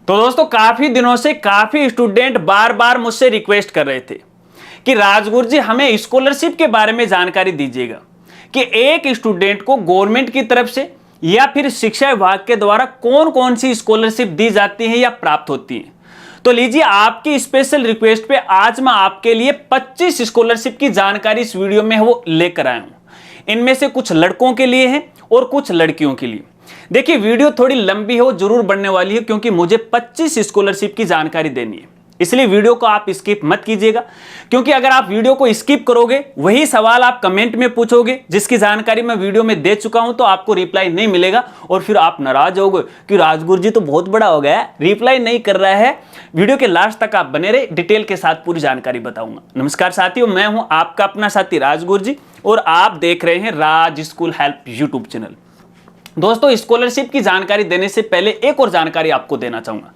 तो दोस्तों काफी दिनों से काफी स्टूडेंट बार बार मुझसे रिक्वेस्ट कर रहे थे कि राजगुरु जी हमें स्कॉलरशिप के बारे में जानकारी दीजिएगा कि एक स्टूडेंट को गवर्नमेंट की तरफ से या फिर शिक्षा विभाग के द्वारा कौन कौन सी स्कॉलरशिप दी जाती है या प्राप्त होती है। तो लीजिए आपकी स्पेशल रिक्वेस्ट पे आज मैं आपके लिए 25 स्कॉलरशिप की जानकारी इस वीडियो में वो लेकर आया हूं। इनमें से कुछ लड़कों के लिए है और कुछ लड़कियों के लिए। देखिए वीडियो थोड़ी लंबी है, वो जरूर बनने वाली है क्योंकि मुझे 25 स्कॉलरशिप की जानकारी देनी है, इसलिए वीडियो को आप स्किप मत कीजिएगा। क्योंकि अगर आप वीडियो को स्किप करोगे वही सवाल आप कमेंट में पूछोगे जिसकी जानकारी मैं वीडियो में दे चुका हूं, तो आपको रिप्लाई नहीं मिलेगा और फिर आप नाराज होगे कि राजगुरु जी तो बहुत बड़ा हो गया है, रिप्लाई नहीं कर रहा है। वीडियो के लास्ट तक आप बने रहे, डिटेल के साथ पूरी जानकारी बताऊंगा। नमस्कार साथियों, मैं हूं आपका अपना साथी राजगुरु जी और आप देख रहे हैं राज स्कूल हेल्प यूट्यूब चैनल। दोस्तों स्कॉलरशिप की जानकारी देने से पहले एक और जानकारी आपको देना चाहूंगा।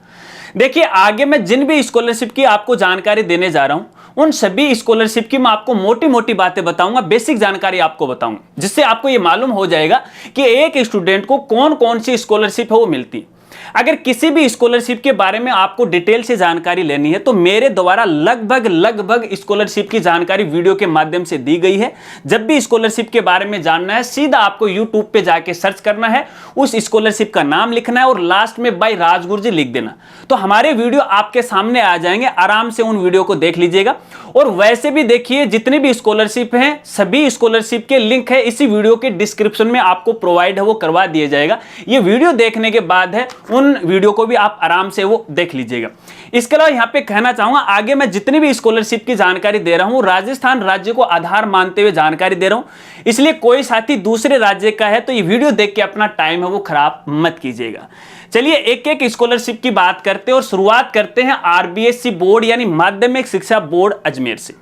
देखिए आगे मैं जिन भी स्कॉलरशिप की आपको जानकारी देने जा रहा हूं उन सभी स्कॉलरशिप की मैं आपको मोटी मोटी बातें बताऊंगा, बेसिक जानकारी आपको बताऊंगा, जिससे आपको यह मालूम हो जाएगा कि एक स्टूडेंट को कौन कौन सी स्कॉलरशिप है वो मिलती है। अगर किसी भी स्कॉलरशिप के बारे में आपको डिटेल से जानकारी लेनी है तो मेरे द्वारा लगभग स्कॉलरशिप की जानकारी वीडियो के माध्यम से दी गई है। जब भी स्कॉलरशिप के बारे में जानना है सीधा आपको यूट्यूब पे जाके सर्च करना है, उस स्कॉलरशिप का नाम लिखना है और लास्ट में बाय राजगुरु जी लिख देना, तो हमारे वीडियो आपके सामने आ जाएंगे। आराम से उन वीडियो को देख लीजिएगा। और वैसे भी देखिए जितनी भी स्कॉलरशिप हैं सभी स्कॉलरशिप के लिंक है इसी वीडियो के डिस्क्रिप्शन में आपको प्रोवाइड है, वो करवा दिया जाएगा। ये वीडियो देखने के बाद है, उन वीडियो को भी आप आराम से वो देख लीजिएगा। इसके अलावा यहां पे कहना चाहूंगा आगे मैं जितनी भी स्कॉलरशिप की जानकारी दे रहा हूं राजस्थान राज्य को आधार मानते हुए जानकारी दे रहा हूं, इसलिए कोई साथी दूसरे राज्य का है तो ये वीडियो देख के अपना टाइम है वो खराब मत कीजिएगा। चलिए एक एक स्कॉलरशिप की बात करते हैं और शुरुआत करते हैं आरबीएससी बोर्ड यानी माध्यमिक शिक्षा बोर्ड अजमेर से।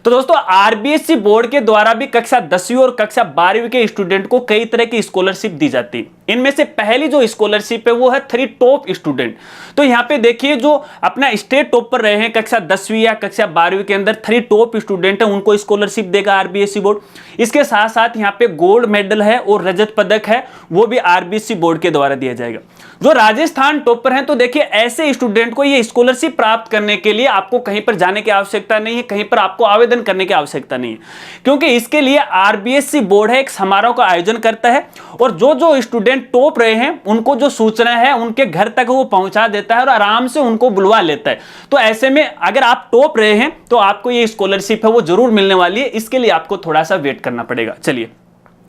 तो दोस्तों आरबीएससी बोर्ड के द्वारा भी कक्षा 10वीं और कक्षा 12वीं के स्टूडेंट को कई तरह की स्कॉलरशिप दी जाती है। इनमें से पहली जो स्कॉलरशिप है वो है 3 टॉप स्टूडेंट। तो यहाँ पे देखिए जो अपना स्टेट टॉप पर रहे हैं कक्षा 10वीं या कक्षा 12वीं के अंदर 3 टॉप स्टूडेंट है उनको स्कॉलरशिप देगा आरबीएससी बोर्ड। इसके साथ साथ यहाँ पे गोल्ड मेडल है और रजत पदक है वो भी आरबीएससी बोर्ड के द्वारा दिया जाएगा। जो राजस्थान टॉपर हैं तो देखिए ऐसे स्टूडेंट को ये स्कॉलरशिप प्राप्त करने के लिए आपको कहीं पर जाने की आवश्यकता नहीं है, कहीं पर आपको आवेदन करने की आवश्यकता नहीं है, क्योंकि इसके लिए आरबीएससी बोर्ड है एक समारोह का आयोजन करता है और जो स्टूडेंट टॉप रहे हैं उनको जो सूचना है उनके घर तक वो पहुंचा देता है और आराम से उनको बुलवा लेता है। तो ऐसे में अगर आप टॉप रहे हैं तो आपको ये स्कॉलरशिप है वो जरूर मिलने वाली है, इसके लिए आपको थोड़ा सा वेट करना पड़ेगा। चलिए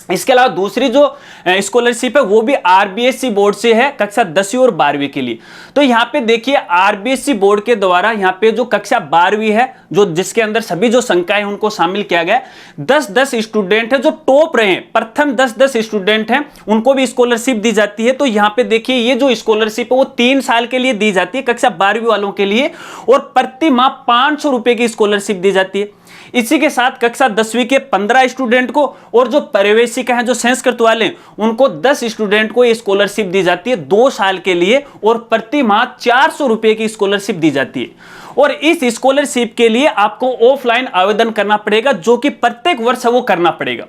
इसके अलावा दूसरी जो स्कॉलरशिप है वो भी आरबीएससी बोर्ड से है कक्षा 10वीं और 12वीं के लिए। तो यहाँ पे देखिए आरबीएससी बोर्ड के द्वारा यहाँ पे जो कक्षा 12वीं है जो जिसके अंदर सभी जो संकाय उनको शामिल किया गया, 10-10 स्टूडेंट है जो टॉप रहे हैं, प्रथम 10-10 स्टूडेंट हैं उनको भी स्कॉलरशिप दी जाती है। तो यहाँ पे देखिए ये जो स्कॉलरशिप है वो 3 साल के लिए दी जाती है कक्षा 12वीं वालों के लिए और प्रति माह 500 रुपए की स्कॉलरशिप दी जाती है। इसी के साथ कक्षा 10वीं के 15 स्टूडेंट को और जो परिवेशिक हैं जो संस्कृत वाले उनको 10 स्टूडेंट को ये स्कॉलरशिप दी जाती है 2 साल के लिए और प्रति माह 400 रुपए की स्कॉलरशिप दी जाती है। और इस स्कॉलरशिप के लिए आपको ऑफलाइन आवेदन करना पड़ेगा जो कि प्रत्येक वर्ष वो करना पड़ेगा।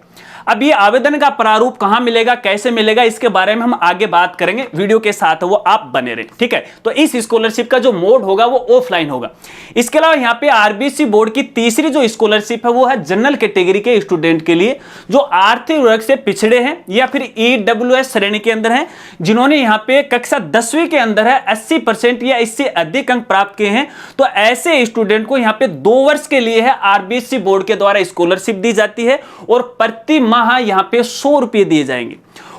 अब ये आवेदन का प्रारूप कहां मिलेगा, कैसे मिलेगा, इसके बारे में हम आगे बात करेंगे, वीडियो के साथ वो आप बने रहे, ठीक है। तो इस स्कॉलरशिप का जो मोड होगा वो ऑफलाइन होगा। इसके अलावा यहाँ पे आरबीएससी बोर्ड की तीसरी जो स्कॉलरशिप है वो है जनरल कैटेगरी के स्टूडेंट के लिए जो आर्थिक वर्ग से पिछड़े हैं या फिर ईडब्ल्यूएस श्रेणी के अंदर हैं, जिन्होंने यहाँ पे कक्षा 10वीं के अंदर है 80% या इससे अधिक अंक प्राप्त किए हैं। तो ऐसे स्टूडेंट को यहाँ पे 2 वर्ष के लिए है आरबीएससी बोर्ड के द्वारा स्कॉलरशिप दी जाती है और प्रति माह यहां पे 100 रुपए दिए जाएंगे।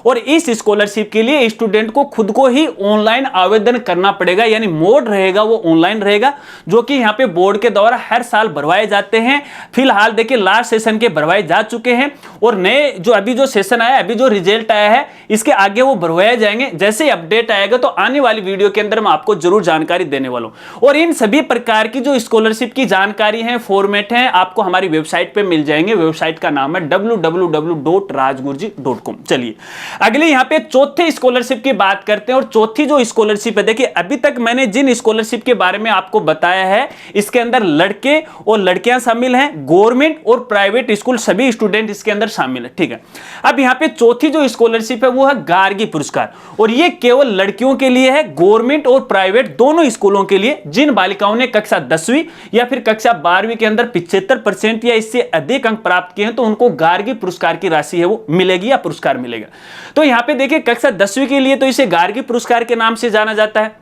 और इस स्कॉलरशिप के लिए स्टूडेंट को खुद को ही ऑनलाइन आवेदन करना पड़ेगा, यानी मोड रहेगा वो ऑनलाइन रहेगा जो कि यहाँ पे बोर्ड के द्वारा हर साल भरवाए जाते हैं। फिलहाल देखिए लास्ट सेशन के भरवाए जा चुके हैं और नए जो अभी जो सेशन आया, अभी जो रिजल्ट आया है इसके आगे वो भरवाए जाएंगे। जैसे ही अपडेट आएगा तो आने वाली वीडियो के अंदर मैं आपको जरूर जानकारी देने वाला हूं। और इन सभी प्रकार की जो स्कॉलरशिप की जानकारी है, फॉर्मेट है, आपको हमारी वेबसाइट पर मिल जाएंगे। वेबसाइट का नाम है www.rajguruji.com। चलिए अगली यहाँ पे चौथे स्कॉलरशिप की बात करते हैं, और चौथी जो स्कॉलरशिप है, देखिए अभी तक मैंने जिन स्कॉलरशिप के बारे में आपको बताया है इसके अंदर लड़के और लड़कियां शामिल हैं, गवर्नमेंट और प्राइवेट स्कूल सभी स्टूडेंट इसके अंदर शामिल है, ठीक है। अब यहाँ पे चौथी जो स्कॉलरशिप है वो है गार्गी पुरस्कार, और ये केवल लड़कियों के लिए है, गवर्नमेंट और प्राइवेट दोनों स्कूलों के लिए। जिन बालिकाओं ने कक्षा 10वीं या फिर कक्षा 12वीं के अंदर 75% या इससे अधिक अंक प्राप्त किए हैं तो उनको गार्गी पुरस्कार की राशि है वो मिलेगी या पुरस्कार मिलेगा। तो यहां पे देखिए कक्षा 10वीं के लिए तो इसे गार्गी पुरस्कार के नाम से जाना जाता है,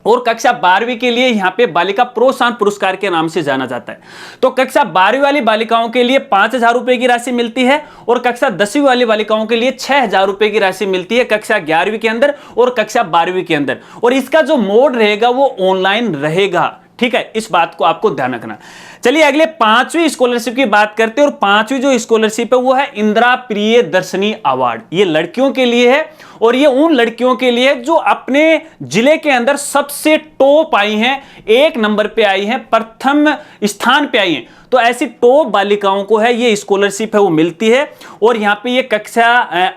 और कक्षा 12वीं के लिए यहां पे बालिका प्रोत्साहन पुरस्कार के नाम से जाना जाता है। तो कक्षा 12वीं वाली बालिकाओं के लिए 5,000 रुपए की राशि मिलती है, और कक्षा 10वीं वाली बालिकाओं के लिए 6,000 रुपए की राशि मिलती है कक्षा 11वीं के अंदर और कक्षा 12वीं के अंदर। और इसका जो मोड रहेगा वो ऑनलाइन रहेगा, ठीक है, इस बात को आपको ध्यान रखना। चलिए अगले 5वीं स्कॉलरशिप की बात करते हैं, और 5वीं जो स्कॉलरशिप है वो है इंदिरा प्रियदर्शनी अवार्ड। ये लड़कियों के लिए है, और ये उन लड़कियों के लिए जो अपने जिले के अंदर सबसे टॉप आई हैं, 1 नंबर पे आई हैं, प्रथम स्थान पे आई हैं। तो ऐसी टॉप बालिकाओं को है ये स्कॉलरशिप है वो मिलती है, और यहाँ पे ये कक्षा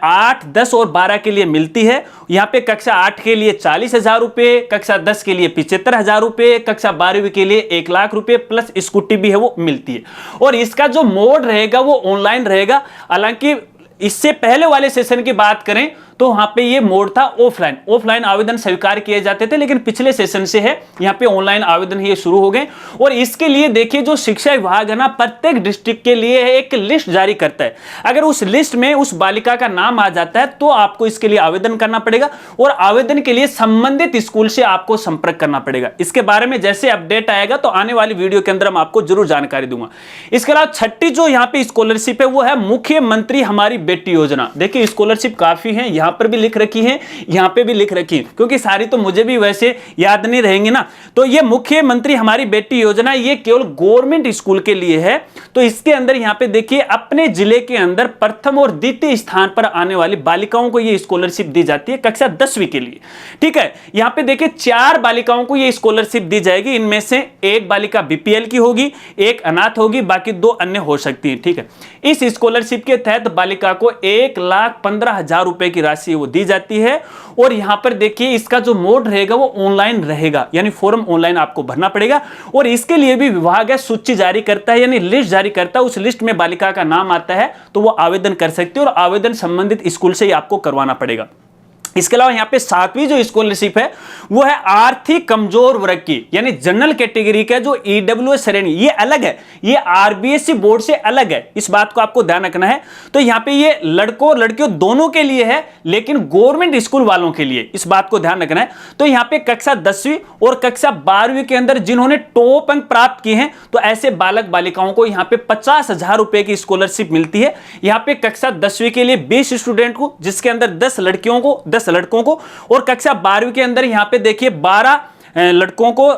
8, 10 और 12 के लिए मिलती है। यहाँ पे कक्षा 8 के लिए 40,000 रुपए, कक्षा 10 के लिए 75,000 रुपए, कक्षा 12वीं के लिए 1 लाख रुपए प्लस स्कूटी भी है वो मिलती है। और इसका जो मोड रहेगा वो ऑनलाइन रहेगा। हालांकि इससे पहले वाले सेशन की बात करें तो वहां पे ये मोड था ऑफलाइन आवेदन स्वीकार किए जाते थे, लेकिन पिछले सेशन से है यहाँ पे ऑनलाइन आवेदन ये शुरू हो गए। और इसके लिए देखिए जो शिक्षा विभाग है ना, प्रत्येक डिस्ट्रिक्ट के लिए एक लिस्ट जारी करता है। अगर उस लिस्ट में उस बालिका का नाम आ जाता है तो आपको इसके लिए आवेदन करना पड़ेगा, और आवेदन के लिए संबंधित स्कूल से आपको संपर्क करना पड़ेगा। इसके बारे में जैसे अपडेट आएगा तो आने वाली वीडियो के अंदर हम आपको जरूर जानकारी दूंगा। इसके अलावा छठी जो यहाँ पे स्कॉलरशिप है वो है मुख्यमंत्री हमारी बेटी योजना। देखिए स्कॉलरशिप काफी है, यहाँ पर भी लिख रखी है, यहाँ पे भी लिख रखी है, क्योंकि सारी तो मुझे भी वैसे याद नहीं रहेंगी ना। तो ये मुख्यमंत्री हमारी बेटी योजना ये केवल गवर्नमेंट स्कूल के लिए है। तो इसके अंदर यहाँ पे देखिए अपने जिले के अंदर प्रथम और द्वितीय स्थान पर आने वाली बालिकाओं को ये स्कॉलरशिप दी जाती है कक्षा 10वीं के लिए, ठीक है। यहाँ पे देखिए 4 बालिकाओं को ये स्कॉलरशिप दी जाएगी। इनमें से एक बालिका बीपीएल की होगी, एक अनाथ होगी, बाकी 2 अन्य हो सकती है, ठीक है। इस स्कॉलरशिप के तहत बालिका को 1,15,000 रुपए की राशि वो दी जाती है। और यहां पर देखिए इसका जो मोड रहेगा वो ऑनलाइन रहेगा, यानी फॉर्म ऑनलाइन आपको भरना पड़ेगा। और इसके लिए भी विभाग है सूची जारी करता है, यानी लिस्ट जारी करता है। उस लिस्ट में बालिका का नाम आता है तो वो आवेदन कर सकती है, और आवेदन संबंधित स्कूल से ही आपको करवाना पड़ेगा। इसके अलावा यहाँ पे 7वीं जो स्कॉलरशिप है वो है आर्थिक कमजोर वर्ग की, यानी जनरल कैटेगरी का जो ईडब्ल्यूएस श्रेणी, ये अलग है, ये आरबीएसई बोर्ड से अलग है, इस बात को आपको ध्यान रखना है। तो यहाँ पे ये लड़कों और लड़कियों दोनों के लिए है, लेकिन गवर्नमेंट स्कूल वालों के लिए, इस बात को ध्यान रखना है। तो यहाँ पे कक्षा 10वीं और कक्षा 12वीं के अंदर जिन्होंने टॉप अंक प्राप्त किए हैं तो ऐसे बालक बालिकाओं को यहाँ पे 50,000 रुपए की स्कॉलरशिप मिलती है। यहाँ पे कक्षा 10वीं के लिए 20 स्टूडेंट को, जिसके अंदर 10 लड़कियों को 10 लड़कों को, और कक्षा 12वीं के अंदर यहां पे देखिए 12 लड़कों को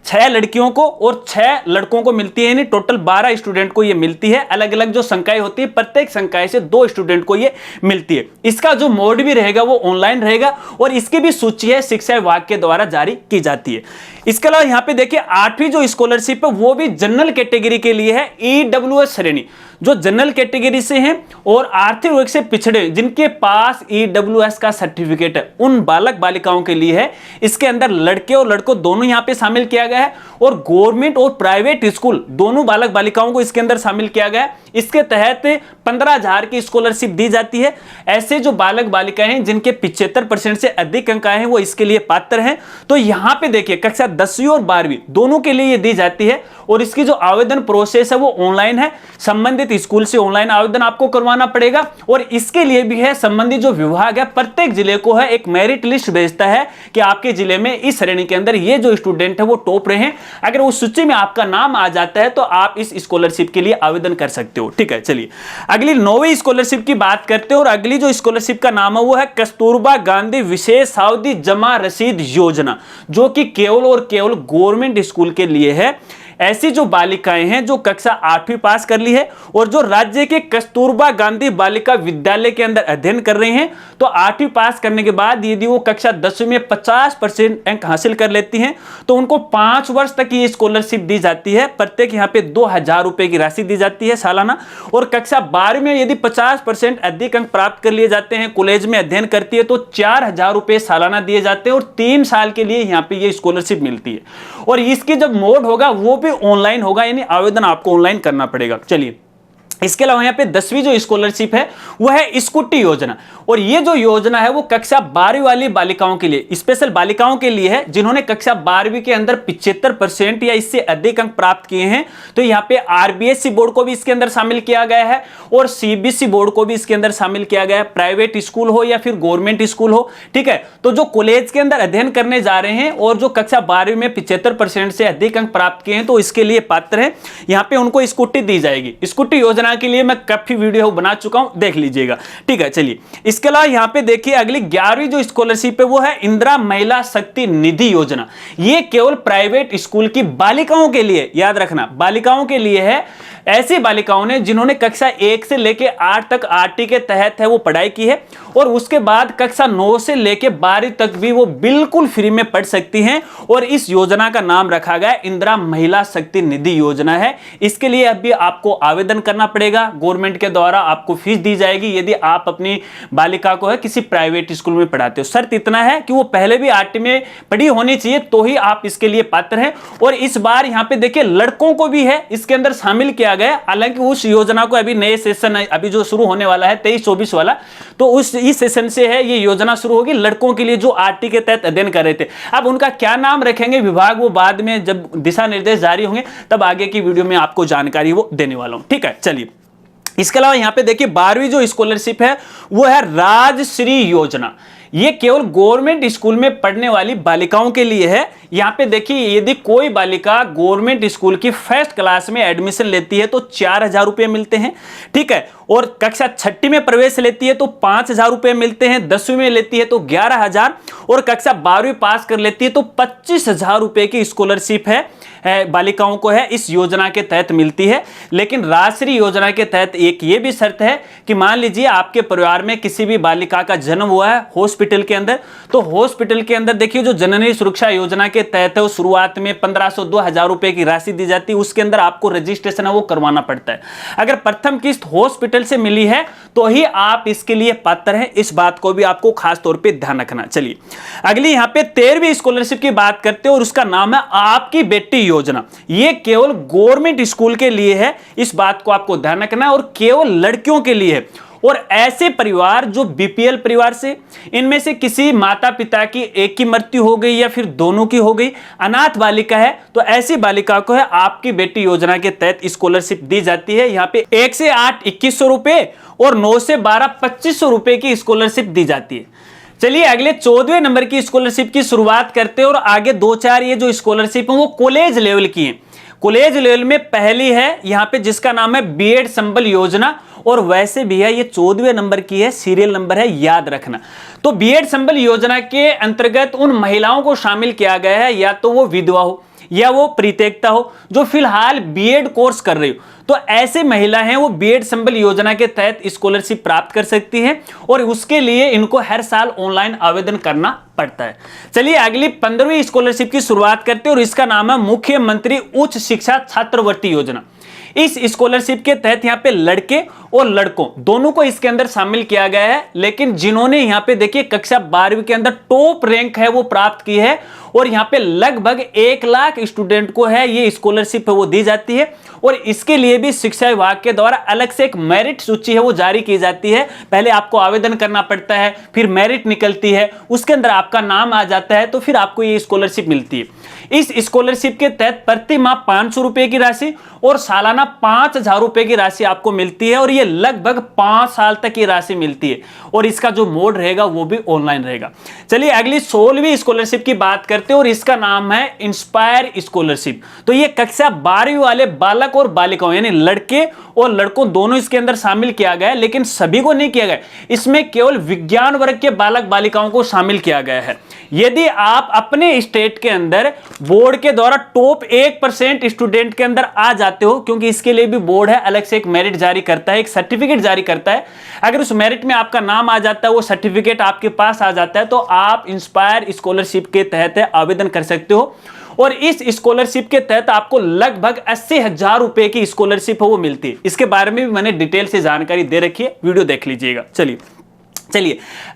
6 लड़कियों को और 6 लड़कों को मिलती है, यानी टोटल 12 स्टूडेंट को ये मिलती है। अलग अलग जो संकाय होती है, प्रत्येक संकाय से 2 स्टूडेंट को ये मिलती है। इसका जो मोड भी रहेगा वो ऑनलाइन रहेगा, और इसकी भी सूची है शिक्षा विभाग के द्वारा जारी की जाती है। इसके अलावा यहाँ पे देखिए 8वीं जो स्कॉलरशिप है वो भी जनरल कैटेगरी के लिए है, ईडब्ल्यूएस श्रेणी। जो जनरल कैटेगरी से हैं और आर्थिक रूप से पिछड़े, जिनके पास ईडब्ल्यूएस का सर्टिफिकेट है, उन बालक बालिकाओं के लिए है। इसके अंदर लड़के और लड़कों दोनों यहां पे शामिल किया गया है, और गवर्नमेंट और प्राइवेट स्कूल दोनों बालक बालिकाओं को इसके अंदर शामिल किया गया है। इसके तहत 15,000 की स्कॉलरशिप दी जाती है। ऐसे जो बालक बालिकाएं हैं जिनके 75% से अधिक अंक आए हैं वो इसके लिए पात्र हैं। तो यहां पे देखिए कक्षा 10वीं और 12वीं दोनों के लिए ये दी जाती है, और इसकी जो आवेदन प्रोसेस है वो ऑनलाइन है। संबंधित स्कूल से ऑनलाइन आवेदन आपको करवाना पड़ेगा, और इसके लिए भी है संबंधित जो विभाग है प्रत्येक जिले को है एक मेरिट लिस्ट भेजता है कि आपके जिले में इस श्रेणी के अंदर ये जो स्टूडेंट है वो टॉप रहे हैं। अगर उस सूची में आपका नाम आ जाता है तो आप इस स्कॉलरशिप के लिए आवेदन कर सकते हो, ठीक है। चलिए अगली 9वीं स्कॉलरशिप की बात करते हैं, और अगली जो स्कॉलरशिप का नाम है वो है कस्तूरबा गांधी विशेष सावधि जमा रसीद योजना, जो कि केवल और केवल गवर्नमेंट स्कूल के लिए है। ऐसी जो बालिकाएं हैं जो कक्षा 8वीं पास कर ली है और जो राज्य के कस्तूरबा गांधी बालिका विद्यालय के अंदर अध्ययन कर रही हैं, तो 8वीं पास करने के बाद यदि वो कक्षा 10वीं में 50% अंक हासिल कर लेती हैं तो उनको 5 वर्ष तक ये स्कॉलरशिप दी जाती है। प्रत्येक यहाँ पे 2000 रुपए की राशि दी जाती है सालाना। और कक्षा 12वीं में यदि 50% अधिक अंक प्राप्त कर लिए जाते हैं, कॉलेज में अध्ययन करती है, तो 4000 रुपए सालाना दिए जाते हैं और 3 साल के लिए यहाँ पे ये स्कॉलरशिप मिलती है। और इसकी जब मोड होगा वो भी ऑनलाइन होगा, यानी आवेदन आपको ऑनलाइन करना पड़ेगा। चलिए, इसके अलावा यहाँ पे 10वीं जो स्कॉलरशिप है वो है स्कूटी योजना। और ये जो योजना है वो कक्षा 12वीं वाली बालिकाओं के लिए, स्पेशल बालिकाओं के लिए है जिन्होंने कक्षा 12वीं के अंदर 75% या इससे अधिक अंक प्राप्त किए हैं। तो यहाँ पे आरबीएसई बोर्ड को भी इसके अंदर शामिल किया गया है और सीबीएसई बोर्ड को भी इसके अंदर शामिल किया गया है, प्राइवेट स्कूल हो या फिर गवर्नमेंट स्कूल हो। ठीक है, तो जो कॉलेज के अंदर अध्ययन करने जा रहे हैं और जो कक्षा 12वीं में 75% से अधिक अंक प्राप्त किए हैं तो इसके लिए पात्र है, यहाँ पे उनको स्कूटी दी जाएगी। स्कूटी योजना के लिए मैं काफी वीडियो बना चुका हूं, देख लीजिएगा। ठीक है, चलिए इसके अलावा यहां पे देखिए अगली 11वीं जो स्कॉलरशिप है वो है इंदिरा महिला शक्ति निधि योजना। ये केवल प्राइवेट स्कूल की बालिकाओं के लिए, याद रखना बालिकाओं के लिए है। ऐसी बालिकाओं ने जिन्होंने कक्षा 1 से लेकर 8 तक आरटी के तहत है वो पढ़ाई की है और उसके बाद कक्षा 9 से लेकर 12वीं तक भी वो बिल्कुल फ्री में पढ़ सकती हैं। और इस योजना का नाम रखा गया इंदिरा महिला शक्ति निधि योजना है। इसके लिए अभी आपको आवेदन करना पड़ेगा, गवर्नमेंट के द्वारा आपको फीस दी जाएगी यदि आप अपनी बालिका को है किसी प्राइवेट स्कूल में पढ़ाते हो। शर्त इतना है कि वो पहले भी आरटी में पढ़ी होनी चाहिए तो ही आप इसके लिए पात्र हैं। और इस बार यहाँ पे देखिए लड़कों को भी है इसके अंदर शामिल किया गया। हालांकि उस योजना को अभी नए सेशन अभी जो शुरू होने वाला है 23-24 वाला, तो इस सेशन से है ये योजना शुरू होगी लड़कों के लिए जो आरटी के तहत अध्ययन कर रहे थे। अब उनका क्या नाम रखेंगे विभाग, वो बाद में जब दिशा निर्देश जारी होंगे तब आगे की वीडियो में आपको जानकारी वो देने वाला हूं। ठीक है, चलिए इसके अलावा यहां पे देखिए 12वीं जो स्कॉलरशिप है वो है राजश्री योजना। ये केवल गवर्नमेंट स्कूल में पढ़ने वाली बालिकाओं के लिए है। यहाँ पे देखिए यदि कोई बालिका गवर्नमेंट स्कूल की फर्स्ट क्लास में एडमिशन लेती है तो 4000 रुपए मिलते हैं। ठीक है, और कक्षा 6ठी में प्रवेश लेती है तो 5000 रुपए मिलते हैं, 10वीं में लेती है तो 11000 और कक्षा 12वीं पास कर लेती है तो 25000 रुपए की स्कॉलरशिप है बालिकाओं को है इस योजना के तहत मिलती है। लेकिन राजश्री योजना के तहत एक ये भी शर्त है कि मान लीजिए आपके परिवार में किसी भी बालिका का जन्म हुआ है हॉस्पिटल के अंदर, तो हॉस्पिटल के अंदर देखिए जो जननी सुरक्षा योजना के तहत है वो शुरुआत में 1500-2000 रुपए की राशि दी जाती है, उसके अंदर आपको रजिस्ट्रेशन है वो करवाना पड़ता है। अगर प्रथम किस्त हॉस्पिटल से मिली है तो ही आप इसके लिए पात्र हैं, इस बात को भी आपको खास तौर पे ध्यान रखना। चलिए अगली यहाँ पे 13वीं स्कॉलरशिप की बात करते हैं और उसका नाम है आपकी बेटी योजना। ये केवल गवर्नमेंट स्कूल के लिए है, इस बात को आपको ध्यान रखना है और केवल लड़कियों के लिए है। और ऐसे परिवार जो बीपीएल परिवार से, इनमें से किसी माता पिता की एक की मृत्यु हो गई या फिर दोनों की हो गई, अनाथ बालिका है, तो ऐसी बालिका को है आपकी बेटी योजना के तहत स्कॉलरशिप दी जाती है। यहाँ पे 1 से 8 2100 रुपए और 9 से 12 2500 रुपए की स्कॉलरशिप दी जाती है। चलिए अगले 14वें नंबर की स्कॉलरशिप की शुरुआत करते हैं और आगे 2-4 ये जो स्कॉलरशिप है वो कॉलेज लेवल की है। कॉलेज लेवल में पहली है यहाँ पे जिसका नाम है बीएड संबल योजना और वैसे भी है ये 14वें नंबर की है, सीरियल नंबर है, याद रखना। तो बीएड संबल योजना के अंतर्गत उन महिलाओं को शामिल किया गया है या तो वो विधवा हो या वो परित्यक्ता हो जो फिलहाल बीएड कोर्स कर रही हो, तो ऐसे महिला हैं वो बीएड संबल योजना के तहत स्कॉलरशिप प्राप्त कर सकती हैं और उसके लिए इनको हर साल ऑनलाइन आवेदन करना पड़ता है। चलिए अगली 15वीं स्कॉलरशिप की शुरुआत करते हैं और इसका नाम है मुख्यमंत्री उच्च शिक्षा छात्रवृत्ति योजना। इस स्कॉलरशिप के तहत यहाँ पे लड़के और लड़कों दोनों को इसके अंदर शामिल किया गया है, लेकिन जिन्होंने यहाँ पे देखिए कक्षा 12वीं के अंदर टॉप रैंक है वो प्राप्त की है और यहाँ पे लगभग 1 लाख स्टूडेंट को है ये स्कॉलरशिप है वो दी जाती है। और इसके लिए भी शिक्षा विभाग के द्वारा अलग से एक मेरिट सूची है वो जारी की जाती है। पहले आपको आवेदन करना पड़ता है, फिर मेरिट निकलती है, उसके अंदर आपका नाम आ जाता है तो फिर आपको ये स्कॉलरशिप मिलती है। इस स्कॉलरशिप के तहत प्रति माह 500 रुपए की राशि और सालाना 5000 रुपए की राशि आपको मिलती है और ये लगभग 5 साल तक ये राशि मिलती है और इसका जो मोड रहेगा वो भी ऑनलाइन रहेगा। चलिए अगली 16वीं स्कॉलरशिप की बात करते करते हो और इसका नाम है इंस्पायर स्कॉलरशिप। तो ये कक्षा 12वीं वाले बालक और बालिकाओं यानी लड़के और लड़कों दोनों इसके अंदर शामिल किया गया है, लेकिन सभी को नहीं किया गया। इसमें केवल विज्ञान वर्ग के बालक बालिकाओं को शामिल किया गया है। यदि आप अपने स्टेट के अंदर बोर्ड के द्वारा टॉप 1% स्टूडेंट के अंदर आ जाते हो, क्योंकि इसके लिए भी बोर्ड है, अलग से एक मेरिट जारी करता है, एक सर्टिफिकेट जारी करता है। अगर उस मेरिट में आपका नाम आ जाता है, वो सर्टिफिकेट आपके पास आ जाता है, तो आप इंस्पायर स्कॉलरशिप के तहत आवेदन कर सकते हो। और इस स्कॉलरशिप के तहत आपको लगभग 80,000 रुपए की स्कॉलरशिप है वो मिलती है। इसके बारे में भी मैंने डिटेल से जानकारी दे रखी है, वीडियो देख लीजिएगा। चलिए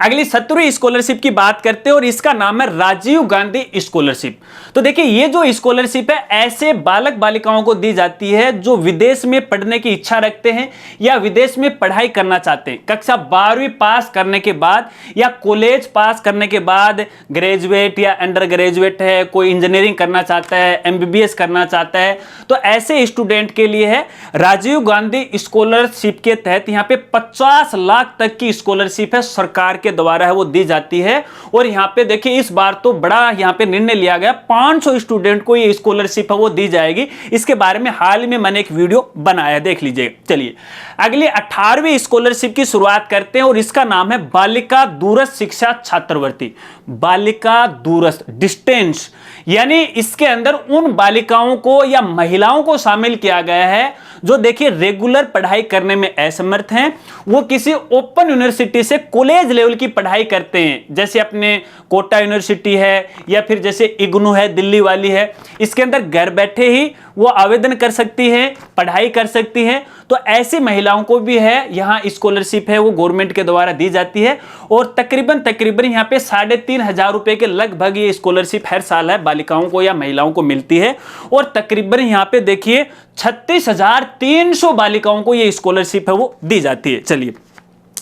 अगली 17वीं स्कॉलरशिप की बात करते हैं और इसका नाम है राजीव गांधी स्कॉलरशिप। तो देखिए ये जो स्कॉलरशिप है ऐसे बालक बालिकाओं को दी जाती है जो विदेश में पढ़ने की इच्छा रखते हैं या विदेश में पढ़ाई करना चाहते हैं। कक्षा 12वीं पास करने के बाद या कॉलेज पास करने के बाद ग्रेजुएट या अंडर ग्रेजुएट है, कोई इंजीनियरिंग करना चाहता है, MBBS करना चाहता है, तो ऐसे स्टूडेंट के लिए है राजीव गांधी स्कॉलरशिप के तहत यहाँ पे 50 लाख तक की स्कॉलरशिप है, सरकार के द्वारा है वो दी जाती है। और यहां पे देखिए इस बार तो बड़ा यहां पे निर्णय लिया गया, 500 स्टूडेंट को ये स्कॉलरशिप है वो दी जाएगी। इसके बारे में हाल ही में मैंने एक वीडियो बनाया, देख लीजिए। चलिए अगली 18वीं स्कॉलरशिप की शुरुआत करते हैं और इसका नाम है बालिका दूरस्थ शिक्षा छात्रवृत्ति। बालिका दूरस्थ डिस्टेंस, यानी इसके अंदर उन बालिकाओं को या महिलाओं को शामिल किया गया है जो देखिए रेगुलर पढ़ाई करने में असमर्थ हैं। वो किसी ओपन यूनिवर्सिटी से कॉलेज लेवल की पढ़ाई करते हैं, जैसे अपने कोटा यूनिवर्सिटी है या फिर जैसे इग्नू है दिल्ली वाली है, इसके अंदर घर बैठे ही वो आवेदन कर सकती हैं, पढ़ाई कर सकती हैं। तो ऐसी महिलाओं को भी है यहाँ स्कॉलरशिप है वो गवर्नमेंट के द्वारा दी जाती है। और तकरीबन यहाँ पे 3,500 रुपए के लगभग ये स्कॉलरशिप हर साल है बालिकाओं को या महिलाओं को मिलती है। और तकरीबन यहाँ पे देखिए 36,300 बालिकाओं को ये स्कॉलरशिप है वो दी जाती है। चलिए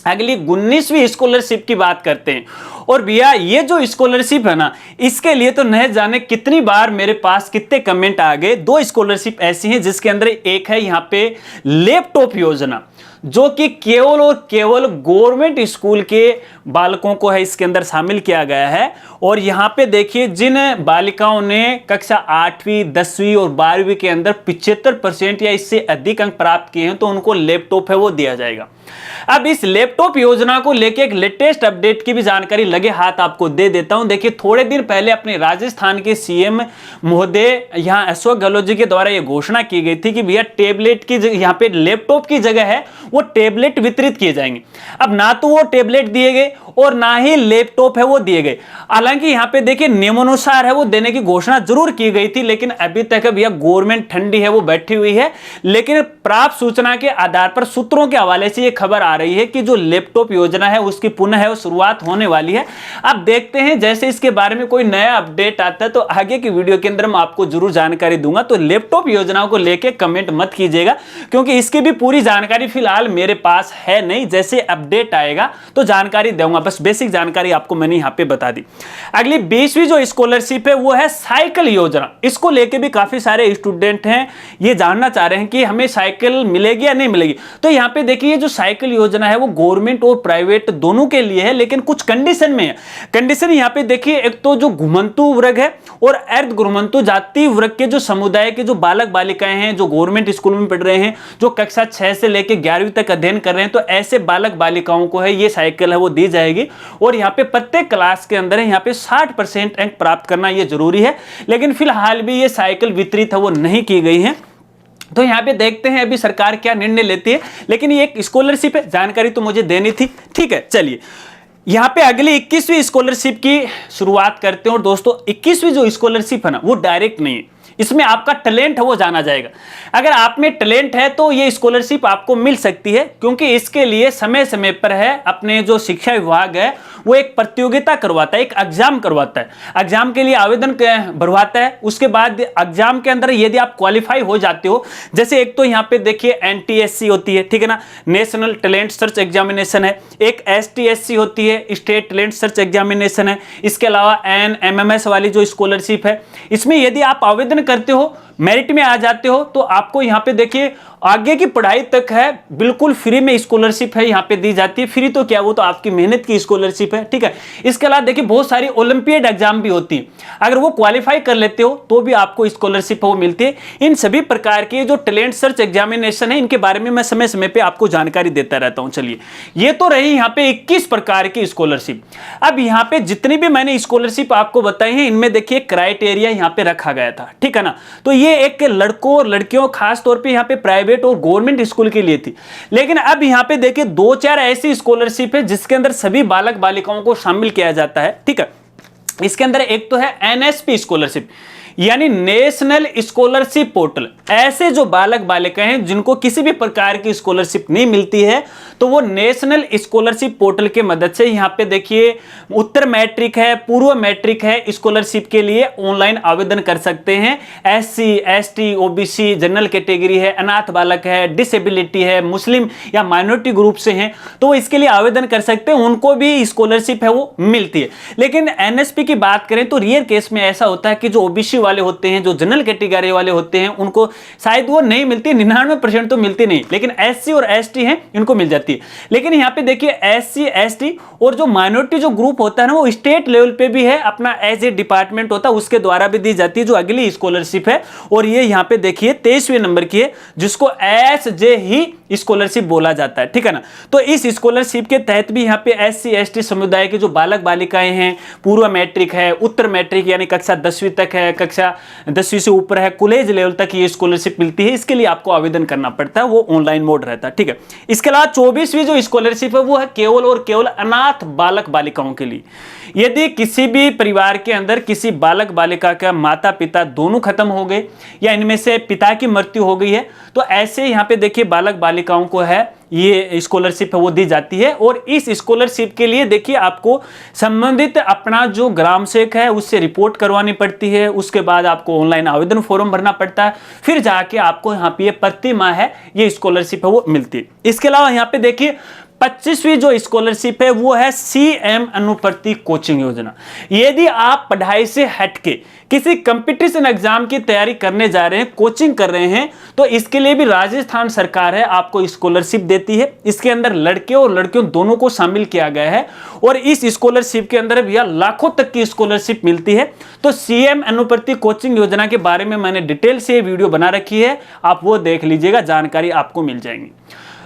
अगली 19वीं स्कॉलरशिप की बात करते हैं। और भैया ये जो स्कॉलरशिप है ना, इसके लिए तो न जाने कितनी बार मेरे पास कितने कमेंट आ गए। 2 स्कॉलरशिप ऐसी हैं जिसके अंदर एक है यहाँ पे लैपटॉप योजना, जो कि केवल और केवल गवर्नमेंट स्कूल के बालकों को है इसके अंदर शामिल किया गया है। और यहाँ पे देखिए जिन बालिकाओं ने कक्षा 8वीं 10वीं और 12वीं के अंदर 75% या इससे अधिक अंक प्राप्त किए हैं तो उनको लैपटॉप है वो दिया जाएगा। अब इस लैपटॉप योजना को लेके एक लेटेस्ट अपडेट की भी जानकारी लगे हाथ आपको दे देता हूं। देखिए थोड़े दिन पहले अपने राजस्थान के CM महोदय यहां अशोक गहलोत जी के द्वारा यह घोषणा की गई थी कि भैया टेबलेट की यहां पे लैपटॉप की जगह है वो टेबलेट वितरित किए जाएंगे। अब ना तो वो टेबलेट दिए गए और ना ही लैपटॉप है वो दिए गए। हालांकि यहां पे देखिए नियमानुसार है वो देने की घोषणा जरूर की गई थी, लेकिन अभी तक भैया गवर्नमेंट ठंडी है वो बैठी हुई है। लेकिन प्राप्त सूचना के आधार पर सूत्रों के हवाले से ये खबर आ रही है कि जो लैपटॉप योजना है उसकी पुनः है वो शुरुआत होने वाली है। अब देखते हैं जैसे इसके बारे में कोई नया अपडेट आता है तो आगे की वीडियो के अंदर मैं आपको जरूर जानकारी दूंगा। तो लैपटॉप योजना को लेके कमेंट मत कीजिएगा, क्योंकि इसकी भी पूरी जानकारी फिलहाल मेरे पास है नहीं। जैसे अपडेट आएगा तो जानकारी दूंगा, बस बेसिक जानकारी आपको मैंने यहां पे बता दी। अगली 20वीं जो स्कॉलरशिप है वो है साइकिल योजना। इसको लेके भी काफी सारे स्टूडेंट हैं ये जानना चाह रहे हैं कि हमें साइकिल मिलेगी या नहीं मिलेगी। तो यहां पे देखिए जो साइकिल योजना है वो गवर्नमेंट और प्राइवेट दोनों के लिए है, लेकिन कुछ कंडीशन में है। कंडीशन यहां पे देखिए एक तो जो घुमंतु वर्ग है और अर्ध घुमंतु जाति वर्ग के जो समुदाय के जो बालक बालिकाएं हैं जो गवर्नमेंट स्कूल में पढ़ रहे हैं, जो कक्षा 6 से लेकर 11वीं तक अध्ययन कर रहे हैं, तो ऐसे बालक बालिकाओं को है ये साइकिल है वो दी जाएगी। और यहाँ पे प्रत्येक क्लास के अंदर है यहाँ पे 60% अंक प्राप्त करना ये जरूरी है। लेकिन फिलहाल भी ये साइकिल वितरित है वो नहीं की गई है। तो यहाँ पे देखते हैं अभी सरकार क्या निर्णय लेती है, लेकिन ये एक स्कॉलरशिप है, जानकारी तो मुझे देनी थी। ठीक है, चलिए यहाँ पे अगली 21वीं स्कॉलरशिप की शुरुआत करते हैं। और दोस्तों 21वीं जो स्कॉलरशिप है ना वो डायरेक्ट नहीं है, इसमें आपका टैलेंट है वो जाना जाएगा। अगर आप में टैलेंट है तो ये स्कॉलरशिप आपको मिल सकती है, क्योंकि इसके लिए समय समय पर है अपने जो शिक्षा विभाग है वो एक प्रतियोगिता करवाता है, एक एग्जाम करवाता है। एग्जाम के लिए आवेदन भरवाता है, उसके बाद एग्जाम के अंदर यदि आप क्वालिफाई हो जाते हो, जैसे एक तो यहाँ पे देखिए NTSC होती है, ठीक है ना, नेशनल टैलेंट सर्च एग्जामिनेशन है, एक STSC होती है, स्टेट टैलेंट सर्च एग्जामिनेशन है, इसके अलावा NMMS वाली जो स्कॉलरशिप है, इसमें यदि आप आवेदन करते हो मेरिट में आ जाते हो तो आपको यहाँ पे देखिए आगे की पढ़ाई तक है बिल्कुल फ्री में स्कॉलरशिप है यहाँ पे दी जाती है। फ्री तो क्या, वो तो आपकी मेहनत की स्कॉलरशिप है, ठीक है। इसके अलावा देखिए बहुत सारी ओलंपियाड एग्जाम भी होती है, अगर वो क्वालिफाई कर लेते हो तो भी आपको स्कॉलरशिप वो मिलती है। इन सभी प्रकार के जो टैलेंट सर्च एग्जामिनेशन है इनके बारे में मैं समय समय पे आपको जानकारी देता रहता हूं। चलिए, ये तो रही यहाँ पे 21 प्रकार की स्कॉलरशिप। अब यहाँ पे जितनी भी मैंने स्कॉलरशिप आपको बताई है इनमें देखिए क्राइटेरिया यहाँ पे रखा गया था, ठीक है ना। तो ये एक लड़कों और लड़कियों खास तौर पर यहाँ पे प्राइवेट और गवर्नमेंट स्कूल के लिए थी। लेकिन अब यहां पे देखिए 2-4 ऐसी स्कॉलरशिप है जिसके अंदर सभी बालक बालिकाओं को शामिल किया जाता है, ठीक है। इसके अंदर एक तो है एनएसपी स्कॉलरशिप, यानी नेशनल स्कॉलरशिप पोर्टल। ऐसे जो बालक बालिका हैं जिनको किसी भी प्रकार की स्कॉलरशिप नहीं मिलती है तो वो नेशनल स्कॉलरशिप पोर्टल के मदद से यहाँ पे देखिए उत्तर मैट्रिक है, पूर्व मैट्रिक है, स्कॉलरशिप के लिए ऑनलाइन आवेदन कर सकते हैं। SC, ST, OBC, general category है, अनाथ बालक है, डिसेबिलिटी है, मुस्लिम या माइनॉरिटी ग्रुप से हैं तो वो इसके लिए आवेदन कर सकते हैं, उनको भी स्कॉलरशिप है वो मिलती है। लेकिन एनएसपी की बात करें तो रियल केस में ऐसा होता है कि जो ओबीसी वाले होते हैं, जो जनरल कैटेगरी वाले होते हैं, उनको शायद वो नहीं मिलती, 99% तो मिलती नहीं, लेकिन एससी और एसटी हैं इनको मिल जाती है। लेकिन यहाँ पे देखिए एससी, एसटी और जो माइनॉरिटी जो ग्रुप होता है ना वो स्टेट लेवल पे भी है, अपना एज ए डिपार्टमेंट होता है उसके द्वारा भी दी जाती है जो अगली स्कॉलरशिप है। और ये यहाँ पे देखिए 23वें नंबर की है जिसको एसजे ही स्कॉलरशिप बोला जाता है, ठीक है ना। तो इस स्कॉलरशिप के तहत भी यहाँ पे एससी, एसटी समुदाय के जो बालक बालिकाएं हैं, पूर्व मैट्रिक है, उत्तर मैट्रिक यानी कक्षा 10वीं तक है, कक्षा 10वीं से ऊपर है, कॉलेज लेवल तक ये स्कॉलरशिप मिलती है। इसके लिए आपको आवेदन करना पड़ता है, वो ऑनलाइन मोड रहता है, ठीक है। इसके अलावा 24वीं जो स्कॉलरशिप है वो है केवल और केवल अनाथ बालक बालिकाओं के लिए। यदि किसी भी परिवार के अंदर किसी बालक बालिका का माता पिता दोनों खत्म हो गए या इनमें से पिता की मृत्यु हो गई है तो ऐसे यहाँ पे देखिए बालक बालिकाओं को है ये स्कॉलरशिप है वो दी जाती है। और इस स्कॉलरशिप के लिए देखिए आपको संबंधित अपना जो ग्राम सेवक है उससे रिपोर्ट करवानी पड़ती है, उसके बाद आपको ऑनलाइन आवेदन फॉर्म भरना पड़ता है, फिर जाके आपको यहाँ पे प्रति माह है ये स्कॉलरशिप है वो मिलती है। इसके अलावा यहाँ पे देखिए 25वीं जो स्कॉलरशिप है वो है सीएम अनुप्रति कोचिंग योजना। यदि आप पढ़ाई से हटके किसी कंपटीशन एग्जाम की तैयारी करने जा रहे हैं, कोचिंग कर रहे हैं, तो इसके लिए भी राजस्थान सरकार है आपको स्कॉलरशिप देती है। इसके अंदर लड़के और लड़कियों दोनों को शामिल किया गया है और इस स्कॉलरशिप के अंदर भी लाखों तक की स्कॉलरशिप मिलती है। तो सीएम अनुप्रति कोचिंग योजना के बारे में मैंने डिटेल से वीडियो बना रखी है, आप वो देख लीजिएगा, जानकारी आपको मिल जाएगी।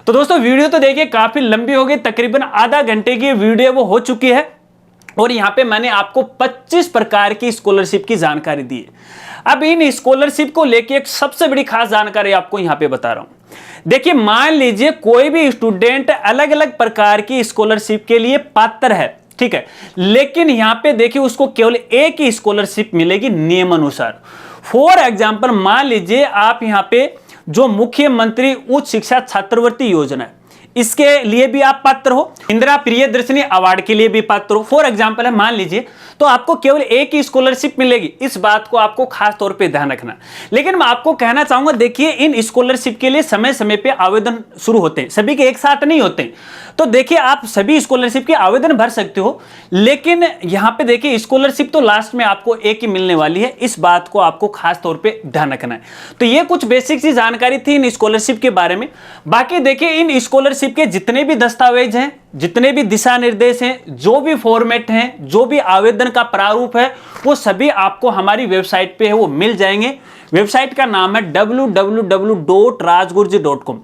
तो दोस्तों वीडियो तो देखिए काफी लंबी हो गई, तकरीबन आधा घंटे की वीडियो वो हो चुकी है और यहाँ पे मैंने आपको 25 प्रकार की स्कॉलरशिप की जानकारी दी है। अब इन स्कॉलरशिप को लेके एक सबसे बड़ी खास जानकारी आपको यहाँ पे बता रहा हूं। देखिए मान लीजिए कोई भी स्टूडेंट अलग अलग प्रकार की स्कॉलरशिप के लिए पात्र है, ठीक है, लेकिन यहाँ पे देखिए उसको केवल एक ही स्कॉलरशिप मिलेगी नियमानुसार। फॉर एग्जाम्पल मान लीजिए आप यहाँ पे जो मुख्यमंत्री उच्च शिक्षा छात्रवृत्ति योजना है इसके लिए भी आप पात्र हो, इंदिरा प्रियदर्शनी अवार्ड के लिए भी पात्र हो, फॉर एग्जांपल है मान लीजिए, तो आपको केवल एक ही स्कॉलरशिप मिलेगी। इस बात को आपको खास तौर पे ध्यान रखना। लेकिन मैं आपको कहना चाहूंगा देखिए इन स्कॉलरशिप के लिए समय समय पे आवेदन शुरू होते हैं, सभी के एक साथ नहीं होते। तो देखिए आप सभी स्कॉलरशिप के आवेदन भर सकते हो, लेकिन यहां पे देखिए स्कॉलरशिप तो लास्ट में आपको एक ही मिलने वाली है, इस बात को आपको खास तौर पे ध्यान रखना है। तो ये कुछ बेसिक सी जानकारी थी इन स्कॉलरशिप के बारे में। बाकी देखिए इन स्कॉलरशिप के जितने भी दस्तावेज हैं, जितने भी दिशा निर्देश हैं, जो भी फॉर्मेट हैं, जो भी आवेदन का प्रारूप है, वो सभी आपको हमारी वेबसाइट पे है वो मिल जाएंगे। वेबसाइट का नाम है www.rajgurji.com।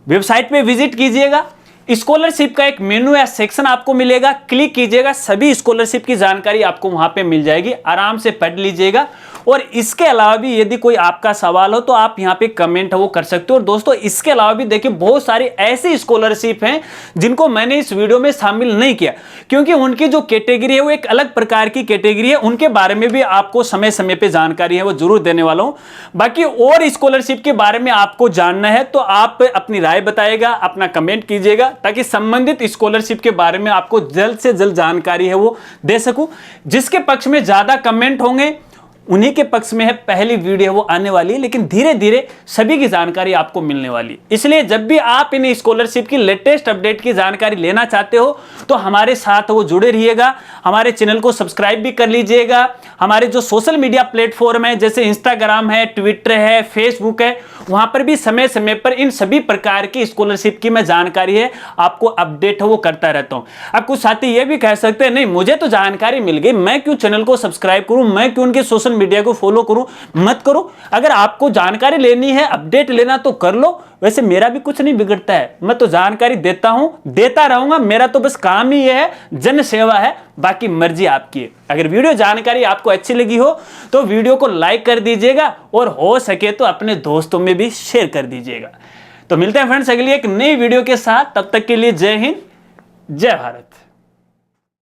वेबसाइट पे विजिट कीजिएगा, स्कॉलरशिप का एक मेनू या सेक्शन आपको मिलेगा, क्लिक कीजिएगा, सभी स्कॉलरशिप की जानकारी आपको वहां पे मिल जाएगी, आराम से पढ़ लीजिएगा। और इसके अलावा भी यदि कोई आपका सवाल हो तो आप यहाँ पे कमेंट वो कर सकते हो। और दोस्तों इसके अलावा भी देखिए बहुत सारी ऐसी स्कॉलरशिप हैं जिनको मैंने इस वीडियो में शामिल नहीं किया, क्योंकि उनकी जो कैटेगरी है वो एक अलग प्रकार की कैटेगरी है, उनके बारे में भी आपको समय समय पे जानकारी है वो जरूर देने वाला हूं। बाकी और स्कॉलरशिप के बारे में आपको जानना है तो आप अपनी राय बताइएगा, अपना कमेंट कीजिएगा, ताकि संबंधित स्कॉलरशिप के बारे में आपको जल्द से जल्द जानकारी है वो दे सकूं। जिसके पक्ष में ज्यादा कमेंट होंगे उन्हीं के पक्ष में है, पहली वीडियो वो आने वाली है, लेकिन धीरे धीरे सभी की जानकारी आपको मिलने वाली है। इसलिए जब भी आप इन स्कॉलरशिप की लेटेस्ट अपडेट की जानकारी लेना चाहते हो तो हमारे साथ वो जुड़े रहिएगा, हमारे चैनल को सब्सक्राइब भी कर लीजिएगा। हमारे जो सोशल मीडिया प्लेटफॉर्म है जैसे इंस्टाग्राम है, ट्विटर है, फेसबुक है, वहां पर भी समय समय पर इन सभी प्रकार की स्कॉलरशिप की मैं जानकारी है आपको अपडेट है वो करता रहता हूं। अब कुछ साथी ये भी कह सकते हैं नहीं मुझे तो जानकारी मिल गई, मैं क्यों चैनल को सब्सक्राइब करूं, मैं क्यों उनके सोशल मीडिया को फॉलो करूं। मत करो, अगर आपको जानकारी लेनी है, अपडेट लेना तो कर लो, वैसे मेरा भी कुछ नहीं बिगड़ता है, मैं तो जानकारी देता हूं, देता रहूंगा, मेरा तो बस काम ही है, जन सेवा है, बाकी मर्जी आपकी है। अगर वीडियो जानकारी आपको अच्छी लगी हो तो वीडियो को लाइक कर दीजिएगा और हो सके तो अपने दोस्तों में भी शेयर कर दीजिएगा। तो मिलते हैं फ्रेंड्स अगली एक नई वीडियो के साथ, तब तक के लिए जय हिंद, जय भारत।